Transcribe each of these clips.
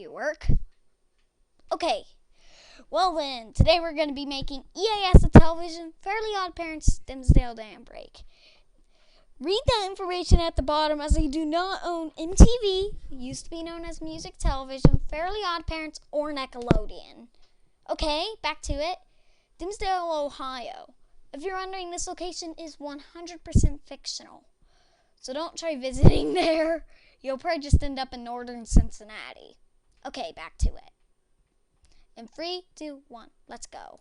to work? Okay, well then, today we're going to be making EAS a television, Fairly Odd Parents Dimmsdale Dam Break. Read that information at the bottom, as I do not own MTV, used to be known as Music Television, Fairly Odd Parents, or Nickelodeon. Okay, back to it. Dimmsdale, Ohio. If you're wondering, this location is 100% fictional. So don't try visiting there. You'll probably just end up in northern Cincinnati. Okay, back to it. In 3, 2, 1, let's go.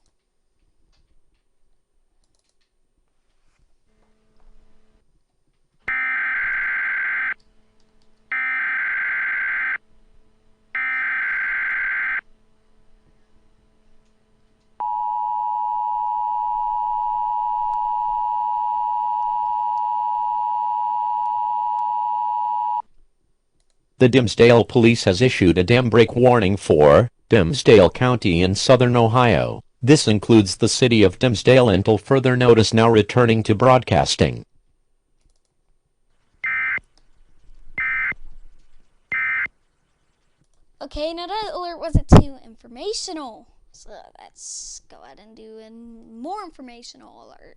The Dimmsdale Police has issued a dam break warning for Dimmsdale County in southern Ohio. This includes the city of Dimmsdale until further notice, now returning to broadcasting. Okay, now that alert wasn't too informational. So let's go ahead and do a more informational alert.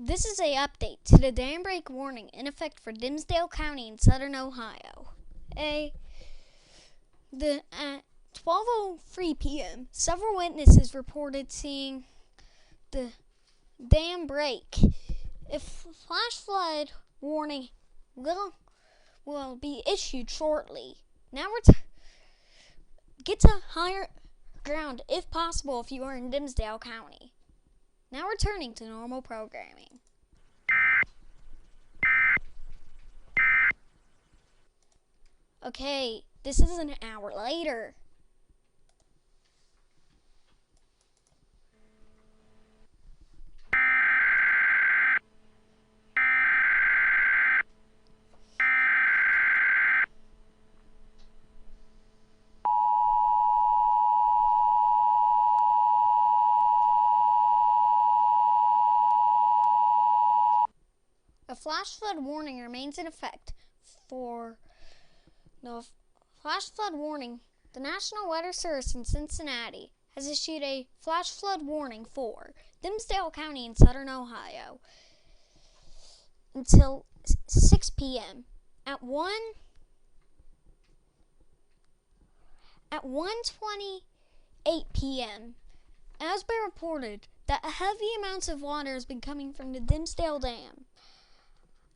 This is an update to the dam break warning in effect for Dimmsdale County in southern Ohio. At 12:03 p.m., several witnesses reported seeing the dam break. A flash flood warning will be issued shortly. Now get to higher ground if possible if you are in Dimmsdale County. Now returning to normal programming. Okay, this is an hour later. A flash flood warning remains in effect for the flash flood warning. The National Weather Service in Cincinnati has issued a flash flood warning for Dimmsdale County in southern Ohio until 6 p.m. At 1:28 p.m. It has been reported that heavy amounts of water has been coming from the Dimmsdale Dam,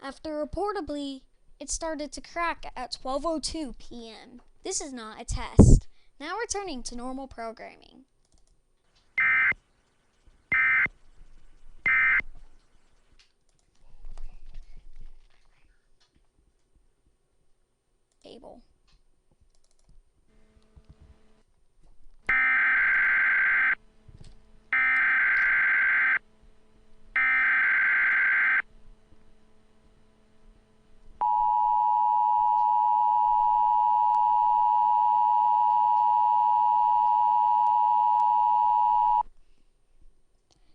after reportedly it started to crack at 12:02 p.m. This is not a test. Now returning to normal programming. Able.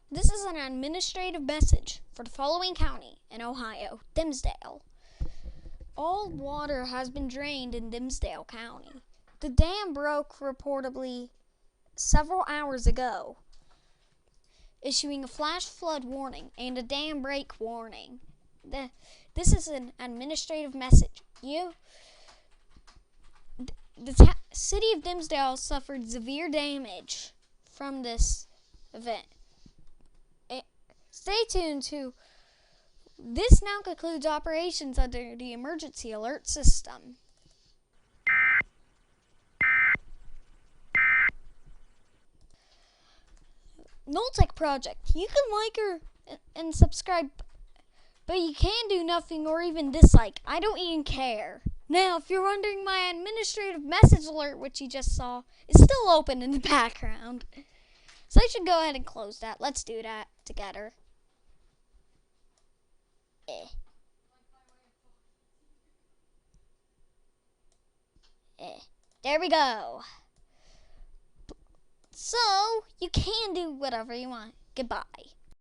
This is an administrative message for the following county in Ohio, Dimmsdale. All water has been drained in Dimmsdale County. The dam broke reportedly several hours ago, issuing a flash flood warning and a dam break warning. This is an administrative message. The city of Dimmsdale suffered severe damage from this event. Stay tuned to this. Now concludes operations under the emergency alert system. Nulltech Project. You can like and subscribe, but you can do nothing or even dislike. I don't even care. Now, if you're wondering, my administrative message alert, which you just saw, is still open in the background. So I should go ahead and close that. Let's do that together. Eh. Eh. There we go. So, you can do whatever you want. Goodbye.